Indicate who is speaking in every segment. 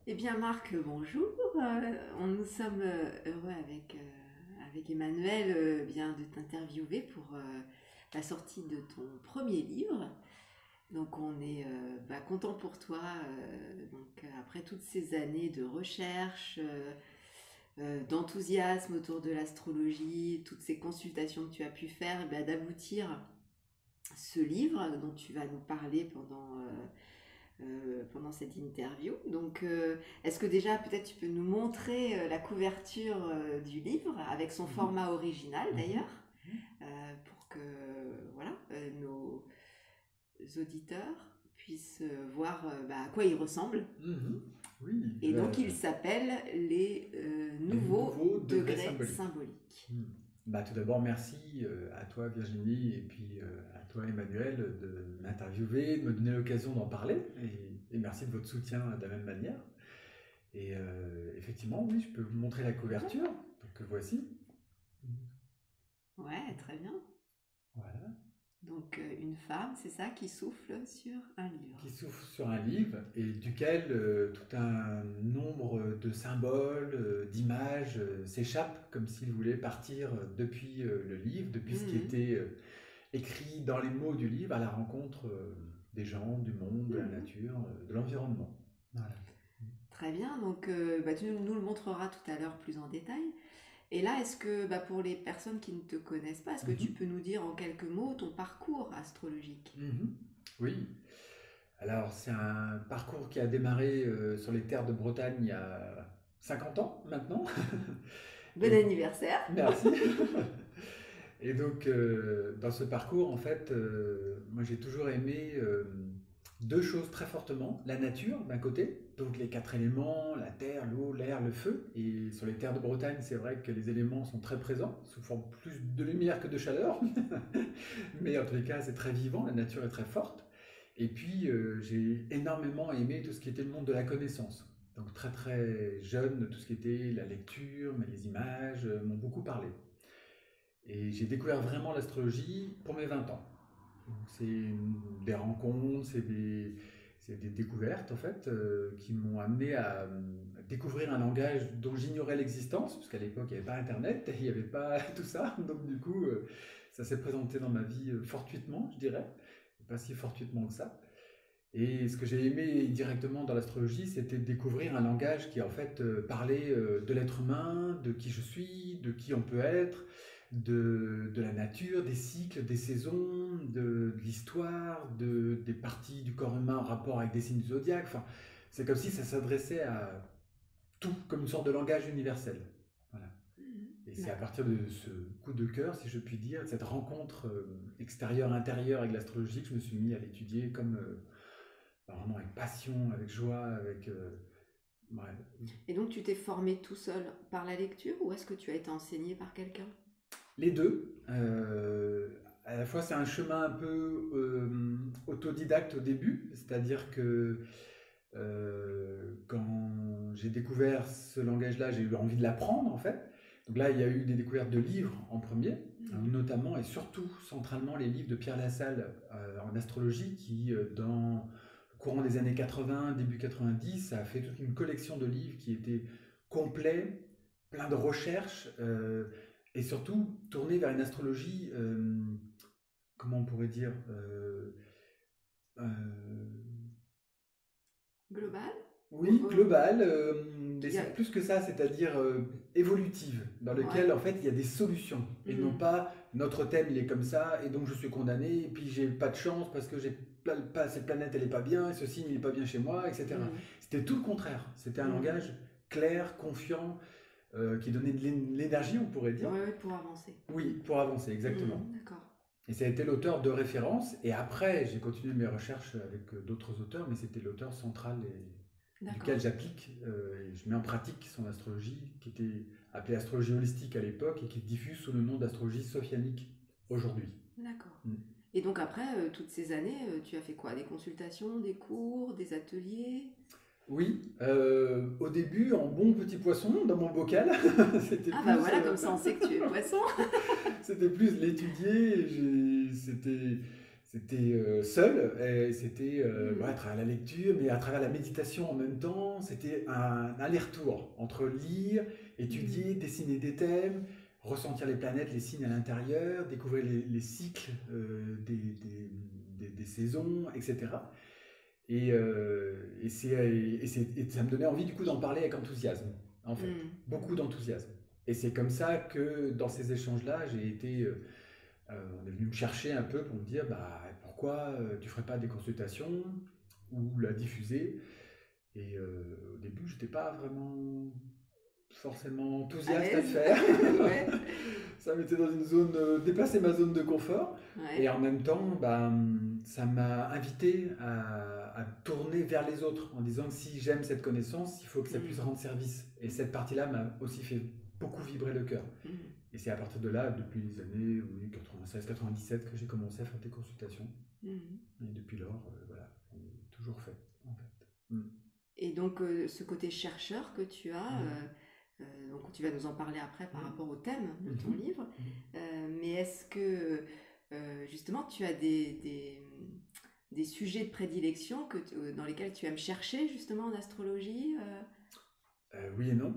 Speaker 1: Eh bien Marc, bonjour. Nous sommes heureux avec Emmanuel bien de t'interviewer pour la sortie de ton premier livre. Donc on est content pour toi. Après toutes ces années de recherche, d'enthousiasme autour de l'astrologie, toutes ces consultations que tu as pu faire, d'aboutir ce livre dont tu vas nous parler pendant cette interview. Est-ce que déjà peut-être tu peux nous montrer la couverture du livre avec son
Speaker 2: Mhm.
Speaker 1: format original
Speaker 2: Mhm.
Speaker 1: d'ailleurs, pour que voilà, nos auditeurs puissent voir à quoi il ressemble.
Speaker 2: Mhm. Oui,
Speaker 1: Et donc il s'appelle Les
Speaker 2: les
Speaker 1: nouveaux
Speaker 2: nouveaux degrés
Speaker 1: degrés
Speaker 2: symboliques.
Speaker 1: symboliques.
Speaker 2: Mhm. Tout d'abord, merci à toi Virginie et puis à toi Emmanuel de m'interviewer, de me donner l'occasion d'en parler et merci de votre soutien de la même manière. Et effectivement, oui, je peux vous montrer la couverture. Donc voici.
Speaker 1: Ouais, très bien.
Speaker 2: Voilà.
Speaker 1: Donc une femme, c'est ça, qui souffle sur un livre.
Speaker 2: Qui s'ouvre sur un livre et duquel tout un nombre de symboles, d'images s'échappent comme s'il voulait partir depuis le livre, depuis ce qui
Speaker 1: Mhm.
Speaker 2: était écrit dans les mots du livre à la rencontre des gens, du monde, de la
Speaker 1: Mhm.
Speaker 2: nature, de l'environnement. Voilà.
Speaker 1: Très bien, donc tu nous le montreras tout à l'heure plus en détail. Et là, est-ce que pour les personnes qui ne te connaissent pas, est-ce que tu
Speaker 2: Mhm.
Speaker 1: peux nous dire en quelques mots ton parcours astrologique?
Speaker 2: Mhm. Oui, alors c'est un parcours qui a démarré sur les terres de Bretagne il y a 50 ans maintenant.
Speaker 1: Bon
Speaker 2: Et
Speaker 1: anniversaire!
Speaker 2: merci. Et donc, dans ce parcours, en fait, moi j'ai toujours aimé deux choses très fortement. La nature, d'un côté, donc les quatre éléments, la terre, l'eau, l'air, le feu. Et sur les terres de Bretagne, c'est vrai que les éléments sont très présents, sous forme plus de lumière que de chaleur. Mais en tous les cas, c'est très vivant, la nature est très forte. Et puis, j'ai énormément aimé tout ce qui était le monde de la connaissance. Donc, très très jeune, tout ce qui était la lecture, mais les images m'ont beaucoup parlé. Et j'ai découvert vraiment l'astrologie pour mes 20 ans. Donc c'est des rencontres, c'est des découvertes en fait qui m'ont amené à découvrir un langage dont j'ignorais l'existence, parce qu'à l'époque il n'y avait pas Internet, il n'y avait pas tout ça. Donc du coup, ça s'est présenté dans ma vie fortuitement, je dirais. Pas si fortuitement que ça. Et ce que j'ai aimé directement dans l'astrologie, c'était de découvrir un langage qui en fait parlait de l'être humain, de qui je suis, de qui on peut être, de la nature, des cycles, des saisons, de l'histoire, des parties du corps humain en rapport avec des signes du zodiaque. Enfin, c'est comme si ça s'adressait à tout, comme une sorte de langage universel. Voilà.
Speaker 1: Mhm.
Speaker 2: Et c'est à
Speaker 1: D'accord.
Speaker 2: partir de ce coup de cœur, si je puis dire, de cette rencontre extérieure-intérieure avec l'astrologie que je me suis mis à l'étudier comme vraiment avec passion, avec joie, avec... ouais.
Speaker 1: Et donc tu t'es formé tout seul par la lecture ou est-ce que tu as été enseigné par quelqu'un?
Speaker 2: Les deux. À la fois, c'est un chemin un peu autodidacte au début, c'est-à-dire que quand j'ai découvert ce langage-là, j'ai eu envie de l'apprendre en fait. Donc là, il y a eu des découvertes de livres en premier,
Speaker 1: Mhm.
Speaker 2: notamment et surtout centralement les livres de Pierre Lassalle en astrologie qui, dans le courant des années 80, début 90, a fait toute une collection de livres qui étaient complets, plein de recherches et surtout tournés vers une astrologie, comment on pourrait dire, euh,
Speaker 1: Global?
Speaker 2: oui, globale, mais
Speaker 1: Il y a...
Speaker 2: c'est plus que ça, c'est-à-dire évolutive, dans
Speaker 1: Ouais.
Speaker 2: lequel en fait il y a des solutions et non
Speaker 1: Mhm.
Speaker 2: pas notre thème il est comme ça et donc je suis condamné et puis j'ai pas de chance parce que j'ai pas cette planète elle est pas bien et ce signe il est pas bien chez moi, etc.
Speaker 1: Mhm.
Speaker 2: C'était tout le contraire. C'était un
Speaker 1: Mhm.
Speaker 2: langage clair, confiant, qui donnait de l'énergie, on pourrait dire.
Speaker 1: Ouais, ouais, pour avancer.
Speaker 2: Oui, pour avancer, exactement.
Speaker 1: Mhm. D'accord.
Speaker 2: Et ça a été l'auteur de référence. Et après, j'ai continué mes recherches avec d'autres auteurs, mais c'était l'auteur central duquel
Speaker 1: D'accord.
Speaker 2: j'applique et je mets en pratique son astrologie, qui était appelée astrologie holistique à l'époque et qui diffuse sous le nom d'astrologie sophianique aujourd'hui.
Speaker 1: D'accord.
Speaker 2: Mm.
Speaker 1: Et donc après, toutes ces années, tu as fait quoi? Des consultations, des cours, des ateliers?
Speaker 2: Oui, au début, en bon petit poisson dans mon bocal, c'était
Speaker 1: Ah bah
Speaker 2: plus,
Speaker 1: voilà, comme ça on sait que tu es poisson.
Speaker 2: c'était plus l'étudier. C'était seul, et c'était à travers la lecture, mais à travers la méditation en même temps. C'était un aller-retour entre lire, étudier, dessiner des thèmes, ressentir les planètes, les signes à l'intérieur, découvrir les cycles des saisons, etc. Et ça me donnait envie du coup d'en parler avec enthousiasme, en fait, beaucoup d'enthousiasme. Et c'est comme ça que dans ces échanges-là, on est venu me chercher un peu pour me dire bah, pourquoi tu ferais pas des consultations ou la diffuser. Et au début, je n'étais pas vraiment forcément enthousiaste à le faire.
Speaker 1: Ouais.
Speaker 2: Ça m'était dans une zone, dépasser ma zone de confort.
Speaker 1: Ouais.
Speaker 2: Et en même temps, bah, ça m'a invité à tourner vers les autres en disant que si j'aime cette connaissance, il faut que ça puisse rendre service. Et cette partie-là m'a aussi fait beaucoup vibrer le cœur. Et c'est à partir de là, depuis les années 96-97, que j'ai commencé à faire des consultations. Et depuis lors, voilà, j'en ai toujours fait, en fait.
Speaker 1: Et donc, ce côté chercheur que tu as, donc tu vas nous en parler après par rapport au thème de ton livre, mais est-ce que, justement, tu as des sujets de prédilection dans lesquels tu aimes chercher, justement, en astrologie
Speaker 2: Oui et non.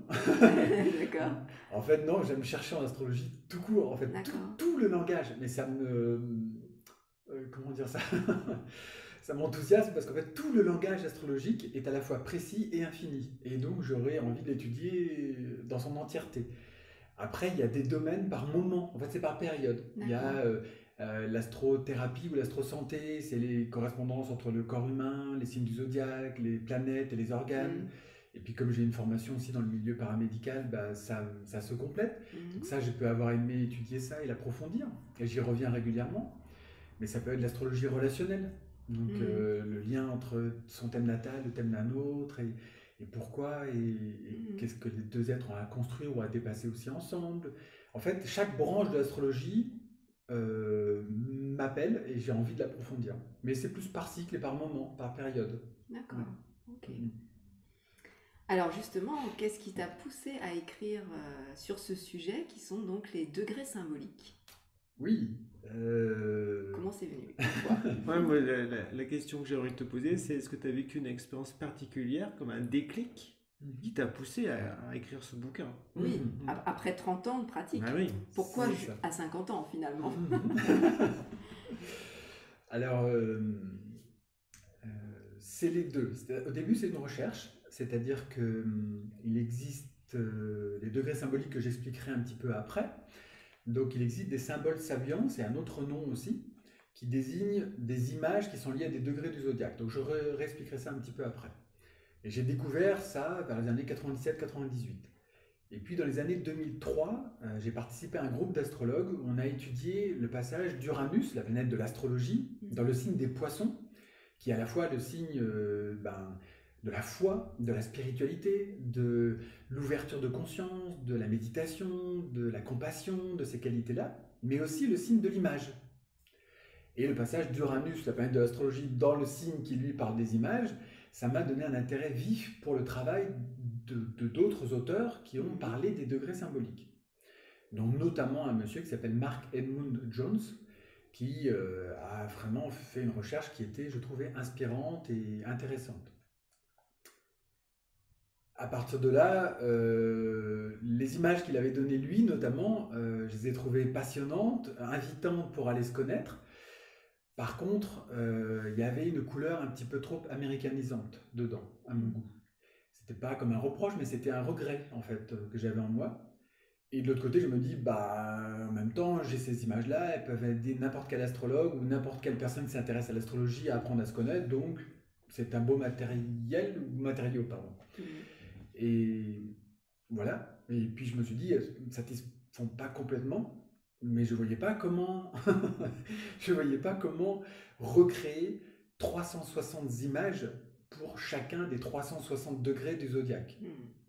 Speaker 1: D'accord.
Speaker 2: En fait, non, j'aime chercher en astrologie tout court, en fait, tout le langage, mais ça me... comment dire ça? Ça m'enthousiasme parce qu'en fait, tout le langage astrologique est à la fois précis et infini. Et donc, j'aurais envie de l'étudier dans son entièreté. Après, il y a des domaines par moment. En fait, c'est par période. Il y a l'astrothérapie ou l'astrosanté, c'est les correspondances entre le corps humain, les signes du zodiaque, les planètes et les organes. Et puis, comme j'ai une formation aussi dans le milieu paramédical, bah, ça se complète. Donc ça, je peux avoir aimé étudier ça et l'approfondir. Et j'y reviens régulièrement. Mais ça peut être l'astrologie relationnelle. Donc le lien entre son thème natal, le thème d'un autre, et pourquoi, et qu'est-ce que les deux êtres ont à construire ou à dépasser aussi ensemble. En fait, chaque branche de l'astrologie m'appelle et j'ai envie de l'approfondir. Mais c'est plus par cycle et par moment, par période.
Speaker 1: D'accord, ok. Alors justement, qu'est-ce qui t'a poussé à écrire sur ce sujet qui sont donc les degrés symboliques?
Speaker 2: Oui.
Speaker 1: Comment c'est venu?
Speaker 3: Ouais, moi, la question que j'ai envie de te poser, c'est est-ce que tu as vécu une expérience particulière, comme un déclic, qui t'a poussé à écrire ce bouquin?
Speaker 1: Oui, après 30 ans de pratique.
Speaker 3: Ah oui.
Speaker 1: Pourquoi à 50 ans finalement?
Speaker 2: Alors, c'est les deux. Au début, c'est une recherche, c'est-à-dire qu'il existe les degrés symboliques que j'expliquerai un petit peu après. Donc, il existe des symboles saviens, c'est un autre nom aussi, qui désignent des images qui sont liées à des degrés du zodiaque. Donc, je réexpliquerai ça un petit peu après. Et j'ai découvert ça vers les années 97-98. Et puis, dans les années 2003, j'ai participé à un groupe d'astrologues où on a étudié le passage d'Uranus, la planète de l'astrologie, dans le signe des Poissons, qui est à la fois le signe de la foi, de la spiritualité, de l'ouverture de conscience, de la méditation, de la compassion, de ces qualités-là, mais aussi le signe de l'image. Et le passage d'Uranus, la planète de l'astrologie, dans le signe qui lui parle des images, ça m'a donné un intérêt vif pour le travail de d'autres auteurs qui ont parlé des degrés symboliques. Donc notamment un monsieur qui s'appelle Mark Edmund Jones, qui a vraiment fait une recherche qui était, je trouvais, inspirante et intéressante. À partir de là, les images qu'il avait données lui, notamment, je les ai trouvées passionnantes, invitantes pour aller se connaître. Par contre, il y avait une couleur un petit peu trop américanisante dedans, à mon goût. C'était pas comme un reproche, mais c'était un regret, en fait, que j'avais en moi. Et de l'autre côté, je me dis, bah, en même temps, j'ai ces images-là, elles peuvent aider n'importe quel astrologue ou n'importe quelle personne qui s'intéresse à l'astrologie à apprendre à se connaître, donc c'est un beau matériau, pardon. Et voilà. Et puis je me suis dit, elles ne me satisfont pas complètement, mais je voyais pas comment, je voyais pas comment recréer 360 images pour chacun des 360 degrés du zodiaque.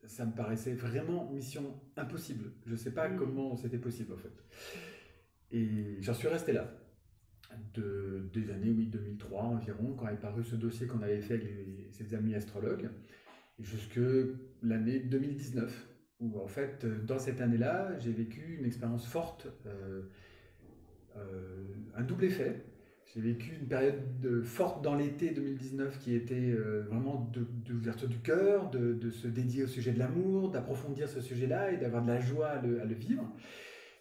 Speaker 2: Ça me paraissait vraiment mission impossible. Je ne sais pas comment c'était possible en fait. Et j'en suis resté là. Des années 2003 environ, quand est paru ce dossier qu'on avait fait avec ses amis astrologues, jusque l'année 2019, où en fait, dans cette année-là, j'ai vécu une expérience forte, un double effet. J'ai vécu une période forte dans l'été 2019 qui était vraiment d'ouverture du cœur, de se dédier au sujet de l'amour, d'approfondir ce sujet-là et d'avoir de la joie à le vivre.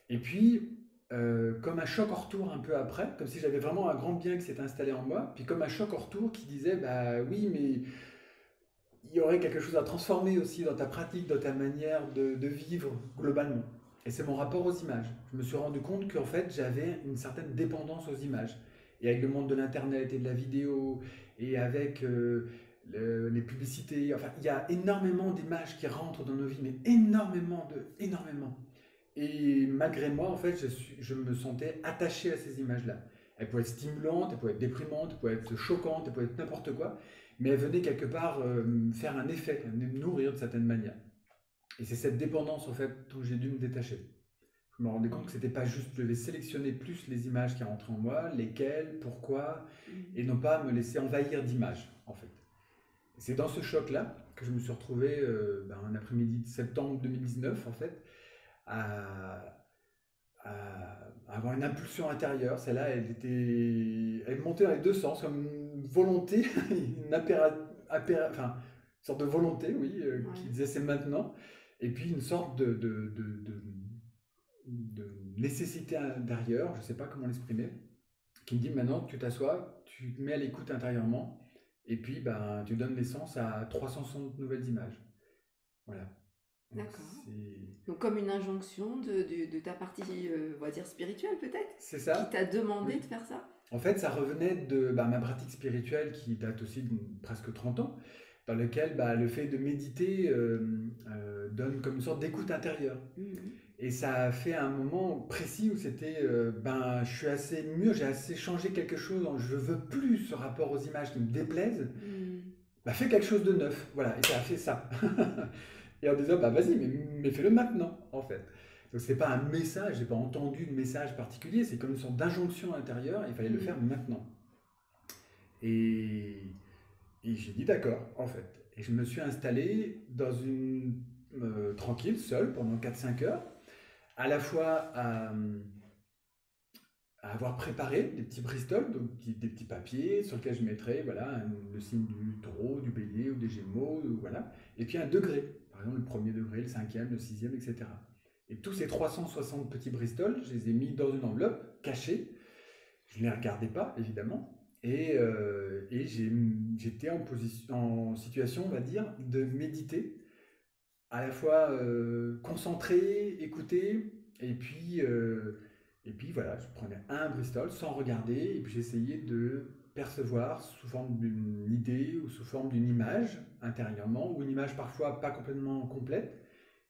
Speaker 2: Et puis, comme un choc en retour un peu après, comme si j'avais vraiment un grand bien qui s'était installé en moi, puis comme un choc en retour qui disait, bah oui, mais il y aurait quelque chose à transformer aussi dans ta pratique, dans ta manière de vivre globalement. Et c'est mon rapport aux images. Je me suis rendu compte qu'en fait, j'avais une certaine dépendance aux images. Et avec le monde de l'Internet et de la vidéo, et avec les publicités, enfin, il y a énormément d'images qui rentrent dans nos vies, mais énormément. Et malgré moi, en fait, je me sentais attaché à ces images-là. Elles pouvaient être stimulantes, elles pouvaient être déprimantes, elles pouvaient être choquantes, elles pouvaient être n'importe quoi, mais elles venaient quelque part faire un effet, me nourrir de certaine manière. Et c'est cette dépendance, en fait, dont j'ai dû me détacher. Je me rendais compte que c'était pas juste, je devais sélectionner plus les images qui rentraient en moi, lesquelles, pourquoi, et non pas me laisser envahir d'images, en fait. Et c'est dans ce choc-là que je me suis retrouvé un après-midi de septembre 2019, en fait, à avoir une impulsion intérieure. Celle-là, elle montait dans les deux sens, comme une volonté, une sorte de volonté, oui, qui disait c'est maintenant, et puis une sorte de nécessité intérieure, je ne sais pas comment l'exprimer, qui me dit maintenant tu t'assois, tu te mets à l'écoute intérieurement, et puis tu donnes naissance à 360 nouvelles images. Voilà.
Speaker 1: D'accord. Donc comme une injonction de ta partie, on va dire spirituelle peut-être.
Speaker 2: C'est ça.
Speaker 1: Qui t'a demandé de faire ça.
Speaker 2: En fait, ça revenait de ma pratique spirituelle qui date aussi de presque 30 ans, dans lequel le fait de méditer donne comme une sorte d'écoute intérieure. Et ça a fait un moment précis où c'était, je suis assez mûr, j'ai assez changé quelque chose, je veux plus ce rapport aux images qui me déplaisent. Fais quelque chose de neuf, voilà, et ça a fait ça. Et en disant, vas-y, mais fais-le maintenant, en fait. Donc c'est pas un message, j'ai pas entendu de message particulier, c'est comme une sorte d'injonction intérieure, il fallait le faire maintenant. Et j'ai dit d'accord, en fait. Et je me suis installé dans une tranquille, seul, pendant 4-5 heures, à la fois à avoir préparé des petits Bristol, donc des petits papiers sur lesquels je mettrais le signe du taureau, du bélier ou des gémeaux, voilà. Et puis un degré, par exemple le premier degré, le 5e, le 6e, etc. Et tous ces 360 petits Bristol, je les ai mis dans une enveloppe, cachée. Je ne les regardais pas, évidemment. Et j'étais en situation, on va dire, de méditer, à la fois concentré, écouter, et puis voilà, je prenais un Bristol sans regarder, et puis j'essayais de percevoir sous forme d'une idée ou sous forme d'une image intérieurement, ou une image parfois pas complètement complète,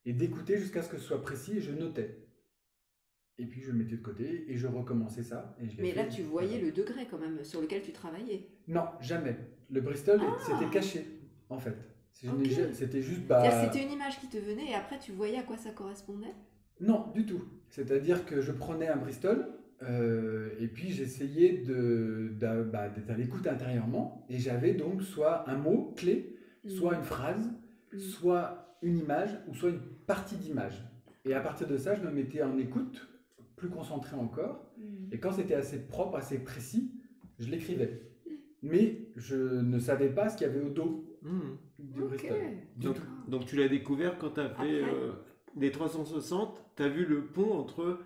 Speaker 2: et d'écouter jusqu'à ce que ce soit précis, et je notais. Et puis je le mettais de côté et je recommençais ça. Et
Speaker 1: mais là, tu voyais le degré quand même sur lequel tu travaillais.
Speaker 2: Non, jamais. Le Bristol, c'était caché, en fait.
Speaker 1: Okay.
Speaker 2: C'était juste...
Speaker 1: C'était une image qui te venait et après tu voyais à quoi ça correspondait?
Speaker 2: Non, du tout. C'est-à-dire que je prenais un Bristol et puis j'essayais d'être à l'écoute intérieurement. Et j'avais donc soit un mot clé, soit une phrase, soit une image ou soit une partie d'image. Et à partir de ça, je me mettais en écoute, plus concentré encore. Et quand c'était assez propre, assez précis, je l'écrivais. Mais je ne savais pas ce qu'il y avait au dos du Bristol.
Speaker 3: Donc tu l'as découvert quand tu as fait des 360, tu as vu le pont entre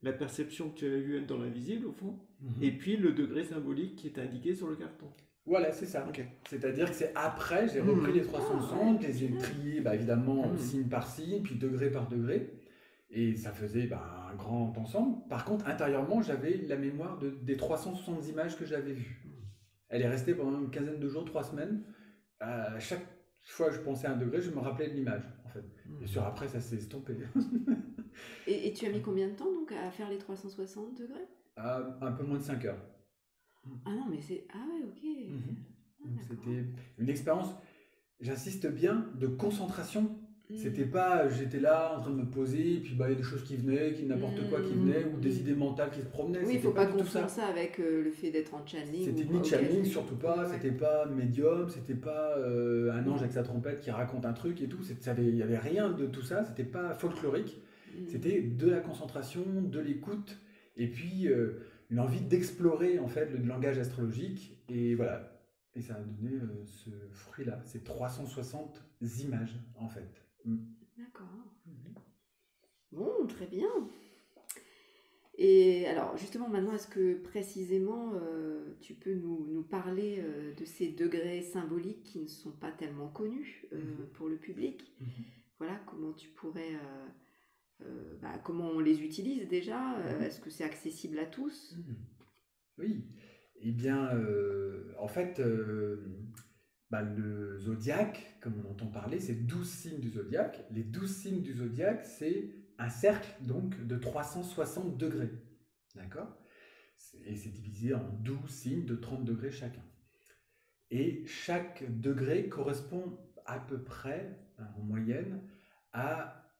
Speaker 3: la perception que tu avais vue dans l'invisible au fond, et puis le degré symbolique qui est indiqué sur le carton.
Speaker 2: Voilà, c'est ça. Okay. C'est-à-dire que c'est après, j'ai repris les 360, je les ai triés évidemment signe par signe, puis degré par degré. Et ça faisait un grand ensemble. Par contre, intérieurement, j'avais la mémoire des 360 images que j'avais vues. Elle est restée pendant une quinzaine de jours, 3 semaines. À chaque fois que je pensais à un degré, je me rappelais de l'image, en fait. Bien sûr, après, ça s'est estompé.
Speaker 1: Et tu as mis combien de temps donc à faire les 360 degrés?
Speaker 2: Un peu moins de 5 heures.
Speaker 1: Ah non, mais c'est... Ah ouais, ok.
Speaker 2: Donc c'était une expérience, j'insiste bien, de concentration. C'était pas, j'étais là en train de me poser, et puis il y a des choses qui venaient, n'importe quoi qui venait, ou des idées mentales qui se promenaient.
Speaker 1: Oui, il ne faut pas confondre ça avec le fait d'être en channeling.
Speaker 2: C'était ni channeling, surtout pas, c'était pas médium, c'était pas un ange avec sa trompette qui raconte un truc et tout, il n'y avait rien de tout ça, c'était pas folklorique, c'était de la concentration, de l'écoute, et puis une envie d'explorer en fait le langage astrologique. Et voilà. Et ça a donné ce fruit-là. C'est 360 images en fait.
Speaker 1: D'accord. Bon, très bien. Et alors, justement, maintenant, est-ce que précisément, tu peux nous parler de ces degrés symboliques qui ne sont pas tellement connus pour le public? Voilà, comment tu pourrais... comment on les utilise déjà? Est-ce que c'est accessible à tous?
Speaker 2: Oui. Eh bien, en fait, le zodiaque, comme on entend parler, c'est 12 signes du zodiaque. Les 12 signes du zodiaque, c'est un cercle donc de 360 degrés. D'accord? Et c'est divisé en 12 signes de 30 degrés chacun. Et chaque degré correspond à peu près, en moyenne, à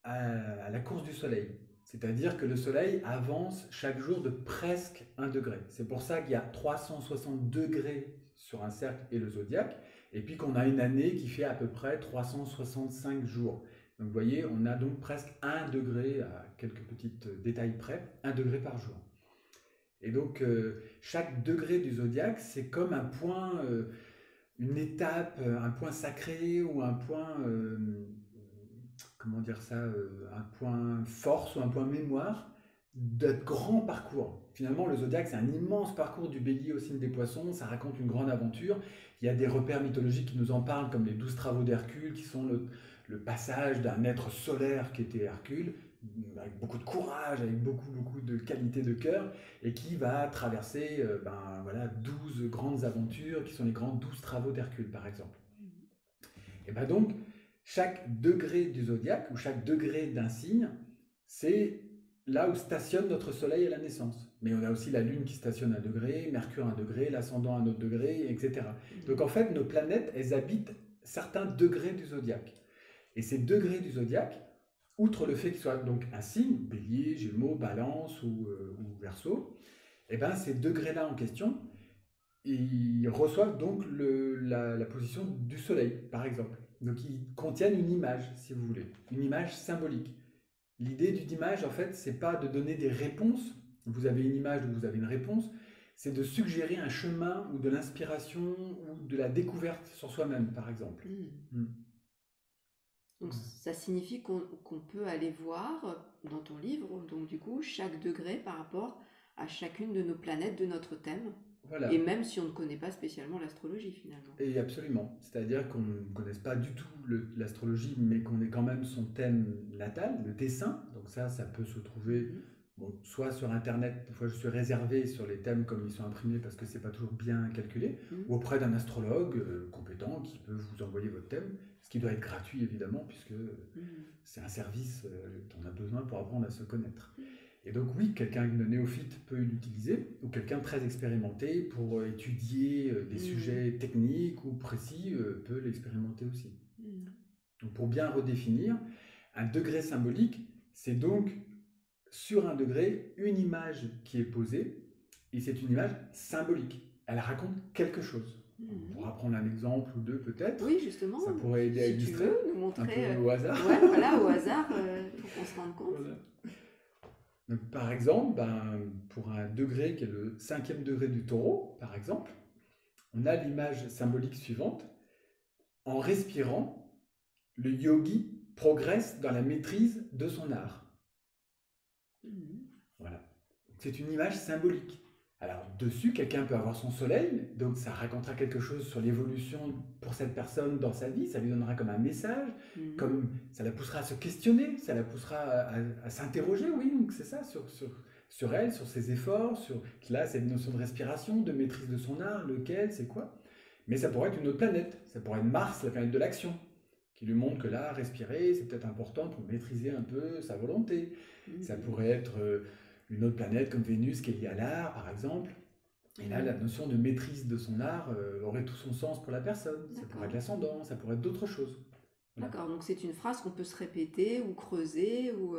Speaker 2: la course du soleil. C'est-à-dire que le soleil avance chaque jour de presque 1 degré. C'est pour ça qu'il y a 360 degrés sur un cercle et le zodiaque, et puis qu'on a une année qui fait à peu près 365 jours. Donc vous voyez, on a donc presque 1 degré, à quelques petits détails près, 1 degré par jour. Et donc chaque degré du zodiaque, c'est comme un point, une étape, un point sacré ou un point, comment dire ça, un point force ou un point mémoire d'un grand parcours. Finalement, le zodiaque, c'est un immense parcours du bélier au signe des poissons, ça raconte une grande aventure. Il y a des repères mythologiques qui nous en parlent, comme les 12 travaux d'Hercule, qui sont le passage d'un être solaire qui était Hercule, avec beaucoup de courage, avec beaucoup de qualité de cœur, et qui va traverser 12 grandes aventures, qui sont les grands 12 travaux d'Hercule, par exemple. Et bien donc, chaque degré du zodiaque, ou chaque degré d'un signe, c'est là où stationne notre soleil à la naissance. Mais on a aussi la lune qui stationne à 1 degré, Mercure à 1 degré, l'ascendant à 1 autre degré, etc. Donc en fait, nos planètes, elles habitent certains degrés du zodiaque. Et ces degrés du zodiaque, outre le fait qu'ils soient donc un signe, bélier, gémeaux, balance ou verseau, et ben ces degrés-là en question, ils reçoivent donc la position du soleil, par exemple. Donc ils contiennent une image, si vous voulez, une image symbolique. L'idée d'une image, en fait, c'est pas de donner des réponses. Vous avez une image ou vous avez une réponse. C'est de suggérer un chemin ou de l'inspiration ou de la découverte sur soi-même, par exemple.
Speaker 1: Donc ça signifie qu'on peut aller voir dans ton livre, donc du coup, chaque degré par rapport à chacune de nos planètes de notre thème. Voilà. Et même si on ne connaît pas spécialement l'astrologie finalement.
Speaker 2: Et absolument. C'est-à-dire qu'on ne connaisse pas du tout l'astrologie, mais qu'on ait quand même son thème natal, le dessin. Donc ça peut se trouver soit sur Internet, des fois je suis réservé sur les thèmes comme ils sont imprimés parce que c'est pas toujours bien calculé, ou auprès d'un astrologue compétent qui peut vous envoyer votre thème, ce qui doit être gratuit évidemment, puisque c'est un service dont on a besoin pour apprendre à se connaître. Et donc oui, quelqu'un de néophyte peut l'utiliser, ou quelqu'un de très expérimenté pour étudier des sujets techniques ou précis peut l'expérimenter aussi. Donc pour bien redéfinir, un degré symbolique, c'est donc sur un degré une image qui est posée, et c'est une image symbolique. Elle raconte quelque chose. On pourra prendre un exemple ou deux peut-être.
Speaker 1: Oui, justement.
Speaker 2: Ça pourrait aider à illustrer.
Speaker 1: Tu veux nous montrer
Speaker 2: un peu au hasard.
Speaker 1: Ouais, voilà, au hasard, pour qu'on se rende compte.
Speaker 2: Voilà. Donc, par exemple, pour un degré qui est le 5e degré du taureau, par exemple, on a l'image symbolique suivante. En respirant, le yogi progresse dans la maîtrise de son art. Voilà. C'est une image symbolique. Alors, dessus, quelqu'un peut avoir son soleil, donc ça racontera quelque chose sur l'évolution pour cette personne dans sa vie, ça lui donnera comme un message, comme ça la poussera à se questionner, ça la poussera à s'interroger, oui, donc c'est ça, sur elle, sur ses efforts, sur là, cette notion de respiration, de maîtrise de son art, lequel, c'est quoi. Mais ça pourrait être une autre planète, ça pourrait être Mars, la planète de l'action, qui lui montre que là, respirer, c'est peut-être important pour maîtriser un peu sa volonté. Ça pourrait être une autre planète comme Vénus qui est liée à l'art, par exemple. Et là, la notion de maîtrise de son art aurait tout son sens pour la personne. Ça pourrait être l'ascendant, ça pourrait être d'autres choses.
Speaker 1: Voilà. D'accord, donc c'est une phrase qu'on peut se répéter ou creuser ou...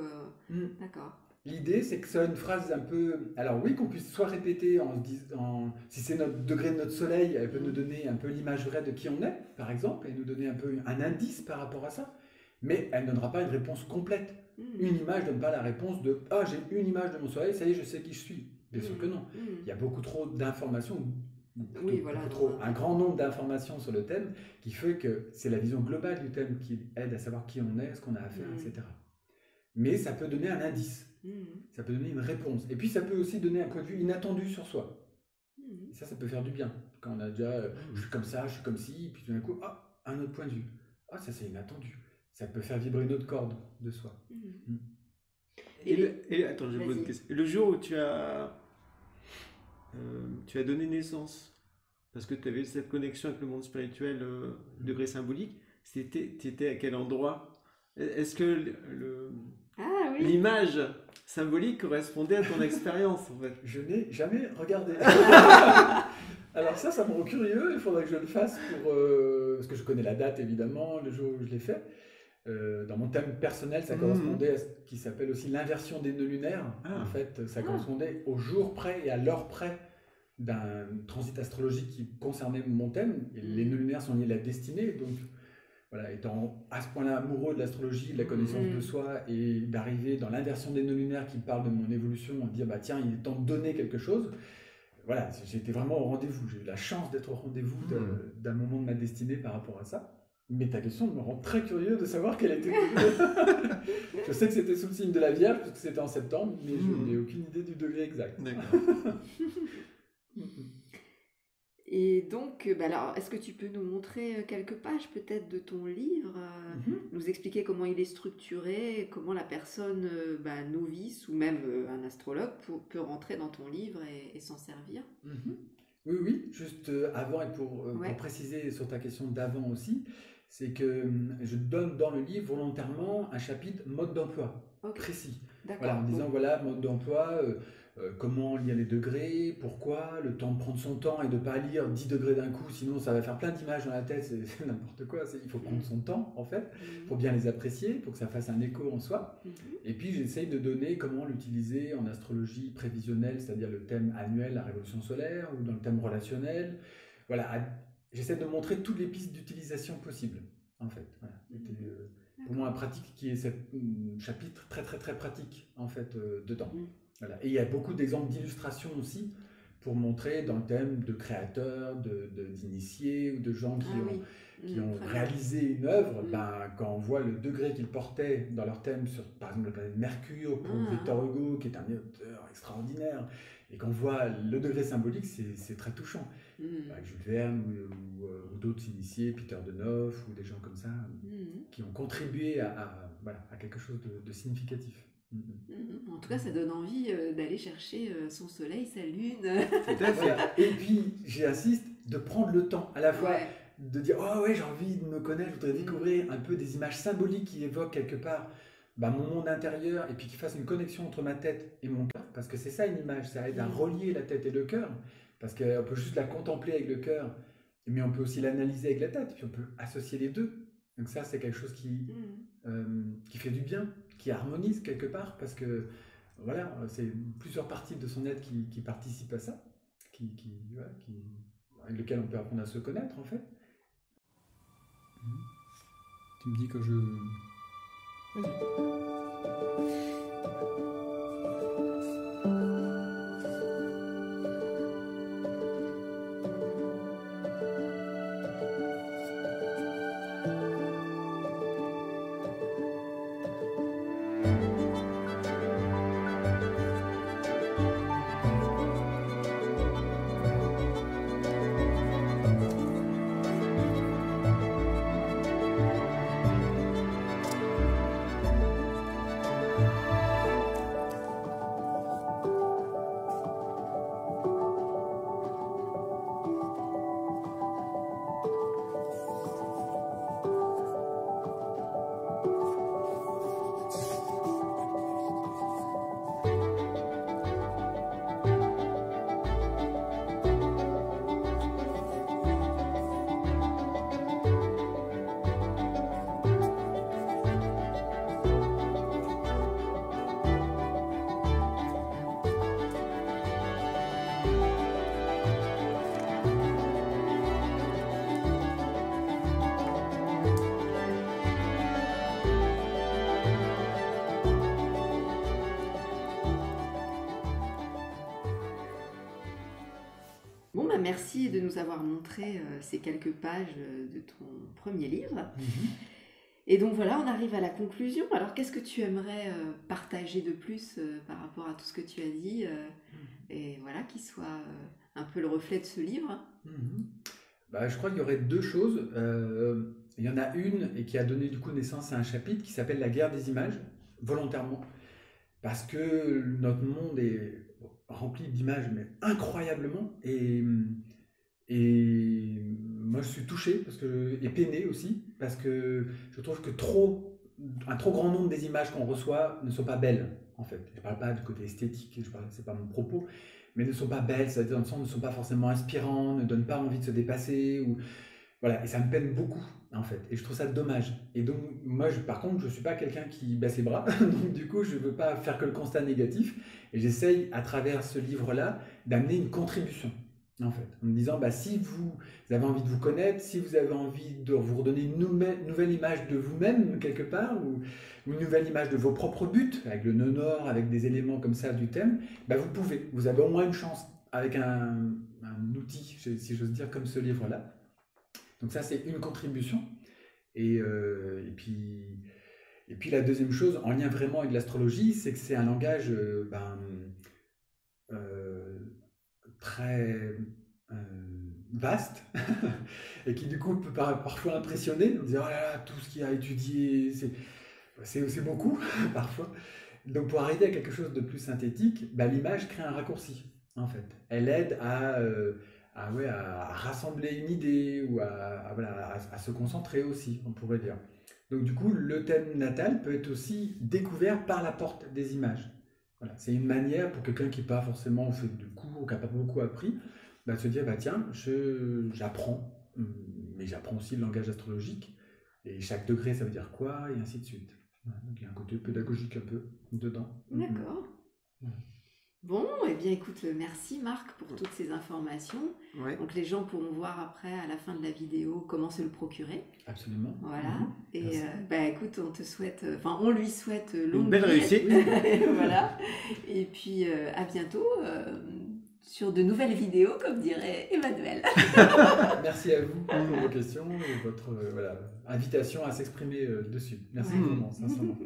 Speaker 1: D'accord.
Speaker 2: L'idée, c'est que ce soit une phrase un peu... Alors oui, qu'on puisse soit répéter en se disant... Si c'est notre degré de notre soleil, elle peut nous donner un peu l'image vraie de qui on est, par exemple, et nous donner un peu un indice par rapport à ça. Mais elle ne donnera pas une réponse complète. Une image ne donne pas la réponse de « Ah, j'ai une image de mon soleil, ça y est, je sais qui je suis ». Bien sûr que non. Il y a beaucoup trop d'informations,
Speaker 1: Oui, voilà.
Speaker 2: un grand nombre d'informations sur le thème qui fait que c'est la vision globale du thème qui aide à savoir qui on est, ce qu'on a à faire, etc. Mais ça peut donner un indice, ça peut donner une réponse. Et puis ça peut aussi donner un point de vue inattendu sur soi. Et ça peut faire du bien. Quand on a déjà, je suis comme ça, je suis comme ci, et puis tout d'un coup, un autre point de vue. Ah, ça c'est inattendu. Ça peut faire vibrer une autre corde de soi.
Speaker 3: Attends, j'ai une bonne question. Le jour où tu as donné naissance, parce que tu avais cette connexion avec le monde spirituel, degré symbolique, tu étais à quel endroit? Est-ce que l'image symbolique correspondait à ton expérience en fait?
Speaker 2: Je n'ai jamais regardé. Alors ça me rend curieux, il faudrait que je le fasse parce que je connais la date évidemment, le jour où je l'ai fait. Dans mon thème personnel, ça correspondait à ce qui s'appelle aussi l'inversion des nœuds lunaires. En fait, ça correspondait au jour près et à l'heure près d'un transit astrologique qui concernait mon thème. Et les nœuds lunaires sont liés à la destinée, donc voilà, étant à ce point-là amoureux de l'astrologie, de la connaissance de soi et d'arriver dans l'inversion des nœuds lunaires qui parle de mon évolution, on dire bah tiens, il est temps de donner quelque chose. Voilà, j'étais vraiment au rendez-vous. J'ai eu la chance d'être au rendez-vous d'un moment de ma destinée par rapport à ça. Mais ta question me rend très curieux de savoir quelle était. Je sais que c'était sous le signe de la Vierge parce que c'était en septembre, mais je n'ai aucune idée du degré exact.
Speaker 3: D'accord.
Speaker 1: Et donc, alors, est-ce que tu peux nous montrer quelques pages peut-être de ton livre, nous expliquer comment il est structuré, comment la personne novice ou même un astrologue peut rentrer dans ton livre et s'en servir?
Speaker 2: Oui, juste avant, et pour préciser sur ta question d'avant aussi, c'est que je donne dans le livre volontairement un chapitre mode d'emploi précis. Voilà, en disant voilà, mode d'emploi, comment lire les degrés, pourquoi, le temps de prendre son temps et de ne pas lire 10 degrés d'un coup, sinon ça va faire plein d'images dans la tête, c'est n'importe quoi, il faut prendre son temps en fait, pour bien les apprécier, pour que ça fasse un écho en soi. Et puis j'essaye de donner comment l'utiliser en astrologie prévisionnelle, c'est-à-dire le thème annuel, la révolution solaire, ou dans le thème relationnel. Voilà, j'essaie de montrer toutes les pistes d'utilisation possibles, en fait. Voilà. C'était pour moi un pratique qui est ce chapitre très très très pratique, en fait, dedans. Voilà. Et il y a beaucoup d'exemples d'illustrations aussi, pour montrer dans le thème de créateurs, d'initiés, ou de gens qui ont réalisé une œuvre, quand on voit le degré qu'ils portaient dans leur thème sur, par exemple, la planète Mercure, pour Victor Hugo, qui est un auteur extraordinaire, et qu'on voit le degré symbolique, c'est très touchant. Jules Verne ou d'autres initiés, Peter de Neuf, ou des gens comme ça, qui ont contribué à quelque chose de significatif.
Speaker 1: En tout cas, ça donne envie d'aller chercher son soleil, sa lune.
Speaker 2: Tout à fait. Et puis, j'insiste, de prendre le temps à la fois de dire oh ouais, j'ai envie de me connaître, je voudrais découvrir un peu des images symboliques qui évoquent quelque part mon monde intérieur, et puis qui fassent une connexion entre ma tête et mon cœur, parce que c'est ça une image, ça aide à relier la tête et le cœur, parce qu'on peut juste la contempler avec le cœur, mais on peut aussi l'analyser avec la tête, puis on peut associer les deux. Donc ça, c'est quelque chose qui fait du bien, qui harmonise quelque part, parce que voilà, c'est plusieurs parties de son être qui participent à ça, avec lesquelles on peut apprendre à se connaître en fait. Tu me dis que je... Vas-y.
Speaker 1: merci de nous avoir montré ces quelques pages de ton premier livre. Et donc voilà, on arrive à la conclusion. Alors qu'est-ce que tu aimerais partager de plus par rapport à tout ce que tu as dit et voilà, qui soit un peu le reflet de ce livre?
Speaker 2: Bah, je crois qu'il y aurait deux choses. Il y en a une et qui a donné du coup naissance à un chapitre qui s'appelle La guerre des images, volontairement, parce que notre monde est rempli d'images, mais incroyablement. Et moi, je suis touché et peiné aussi, parce que je trouve que un trop grand nombre des images qu'on reçoit ne sont pas belles, en fait. Je ne parle pas du côté esthétique, c'est pas mon propos, mais ne sont pas belles, c'est-à-dire dans le sens ne sont pas forcément inspirants, ne donnent pas envie de se dépasser, voilà, et ça me peine beaucoup, en fait, et je trouve ça dommage. Et donc, moi, par contre, je ne suis pas quelqu'un qui baisse les bras, donc du coup, je ne veux pas faire que le constat négatif, et j'essaye, à travers ce livre-là, d'amener une contribution, en fait, en me disant, si vous avez envie de vous connaître, si vous avez envie de vous redonner une nouvelle image de vous-même, quelque part, ou une nouvelle image de vos propres buts, avec le nœud nord, avec des éléments comme ça du thème, vous pouvez, vous avez au moins une chance, avec un outil, si j'ose dire, comme ce livre-là. Donc ça, c'est une contribution. Et puis la deuxième chose, en lien vraiment avec l'astrologie, c'est que c'est un langage très vaste et qui du coup peut parfois impressionner, on dit oh là là, tout ce qu'il y a étudié, c'est beaucoup parfois. Donc pour arriver à quelque chose de plus synthétique, l'image crée un raccourci en fait. Elle aide à rassembler une idée ou à se concentrer aussi, on pourrait dire. Donc du coup, le thème natal peut être aussi découvert par la porte des images. Voilà, c'est une manière pour quelqu'un qui n'a pas forcément fait de cours ou qui n'a pas beaucoup appris, de se dire tiens, j'apprends, mais j'apprends aussi le langage astrologique, et chaque degré ça veut dire quoi, et ainsi de suite. Voilà, donc il y a un côté pédagogique un peu dedans.
Speaker 1: D'accord. Bon, eh bien écoute, merci Marc pour toutes ces informations.
Speaker 3: Ouais. Donc
Speaker 1: les gens pourront voir après, à la fin de la vidéo, comment se le procurer.
Speaker 2: Absolument.
Speaker 1: Voilà. Et écoute, on lui souhaite
Speaker 3: une belle réussite.
Speaker 1: Voilà. Et puis à bientôt sur de nouvelles vidéos, comme dirait Emmanuel.
Speaker 2: Merci à vous pour vos questions et votre invitation à s'exprimer dessus. Merci vraiment, sincèrement.